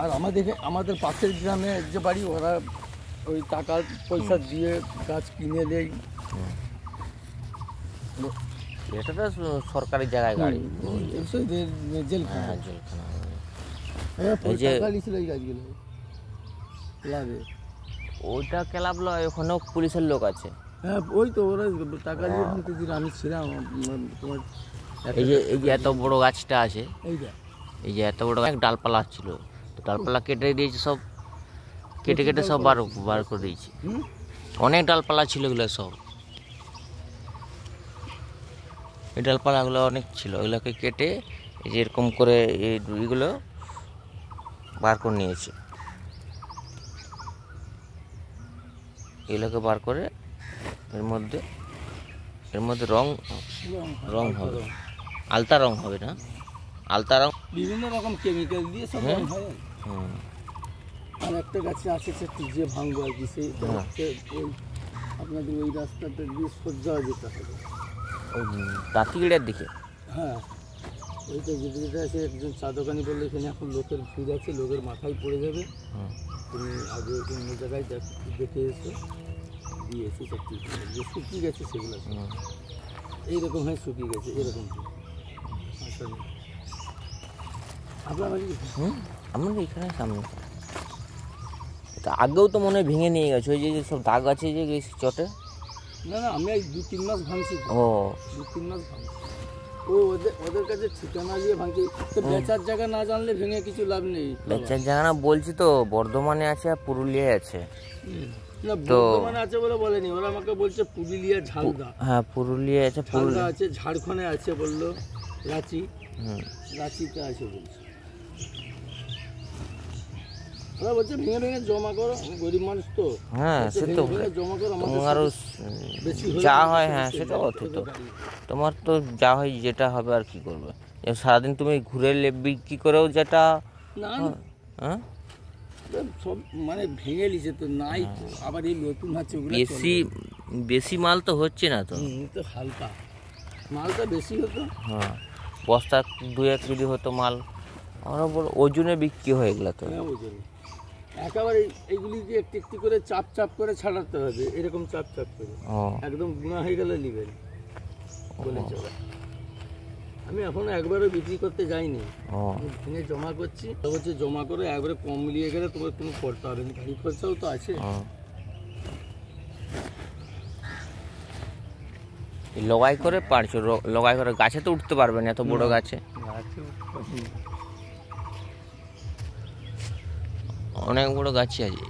আর আমাদের পাশের গ্রামে যে বাড়ি, ওরা ওই টাকা পয়সা দিয়ে গাছ কিনে দেয়। এটা তো সরকারি জায়গায় গাড়ি, জেলখানা। এই যে ওইটা ক্লাব লয়, ওখানেও পুলিশের লোক আছে। হ্যাঁ, ওই তো ওরা টাকা দিয়ে আমি ছিলাম। তোমার এই যে এত বড় গাছটা আছে, এই যে এত বড় এক ডালপালা ছিল, তো ডালপালা কেটে দিয়েছে, সব কেটে সব বার করে দিয়েছে। অনেক ডালপালা ছিল, এগুলো সব এই ডালপালাগুলো অনেক ছিল, ওগুলোকে কেটে এই যে এরকম করে এইগুলো বার করে নিয়েছে। এগুলোকে বার করে এর মধ্যে রং হবে, আলতা রং হবে না, আলতা রং বিভিন্ন রকম কেমিক্যাল দিয়ে সব রং হয়। আর একটা গাছে আছে যে ভাঙবো আর কি, সেই ওই আপনাদের ওই রাস্তাটা দিয়ে সোজা যেতে হবে, ওই তাঁতিগিড়ার দিকে। হ্যাঁ, ওইটা যেটা আছে, একজন চা দোকানি বললে এখানে এখন লোকের ভিড় আছে, লোকের মাথায় পড়ে যাবে, তুমি আগে অন্য জায়গায় দেখে এসো, দিয়ে এসে সব ঠিক যে শুকিয়ে গেছে সেগুলো এইরকম হয়, শুকিয়ে গেছে এরকম। আপনার বাড়ি? আমাদের এখানে সামনে। আগেও তো মনে হয় ভেঙে নিয়ে গেছে, ওই যে সব দাগ আছে যে চটে। না, আমি 2-3 মাস ভাঙছি। ও 2-3 মাস ভাঙছি। ওদের কাছে ঠিকানা দিয়ে ভাঙছি, তো বেচার জায়গা না জানলে ভেঙে কিছু লাভ নেই। বেচার জায়গা না বলছি তো, বর্ধমানে আছে আর পুরুলিয়ায় আছে। না, বর্ধমানে আছে বলে বলেনি, ওরা আমাকে বলছে পুরুলিয়া ঝালদা। হ্যাঁ, পুরুলিয়া আছে, ঝালদা আছে, ঝাড়খণ্ডে আছে বললো, রাঁচিতে আছে বলছে। ওরা বলছে ভেঙে জমা করো, গরিব মানুষ তো। হ্যাঁ, সে তো জমা করো, তোমারও যা হয়। হ্যাঁ, সেটা অথচ তোমার তো যা হয়, যেটা হবে আর কি করবে। সারাদিন তুমি ঘুরে বিক্রি করেও যেটা না, সব মানে ভেঙে লিছে তো, নাই তো, আবার এই নতুন আছে, বেশি মাল তো হচ্ছে না তো, হালকা মালটা বেশি হতো। হ্যাঁ, বস্তা 2-1 কেজি হতো মাল, আমরা বড় ওজনে বিক্রি হয়ে গেল তো। হ্যাঁ, ওজনে একেবারে এইগুলিকে একটু করে চাপ করে ছাড়াতে হবে, এরকম চাপ করে, একদম গুঁড়া হয়ে গেলে নিবেন বলে চলে। আমি এখনো একবারও বিক্রি করতে যাইনি, ভেঙে জমা করছি। বলছে জমা করে একবারে কম মিলিয়ে গেলে তোমার কোনো করতে হবে না, গাড়ি খরচাও তো আছে। লগাই করে পারছো, লগাই করে গাছে তো উঠতে পারবে না, এত বড় গাছে। অনেক বড় গাছই আছে।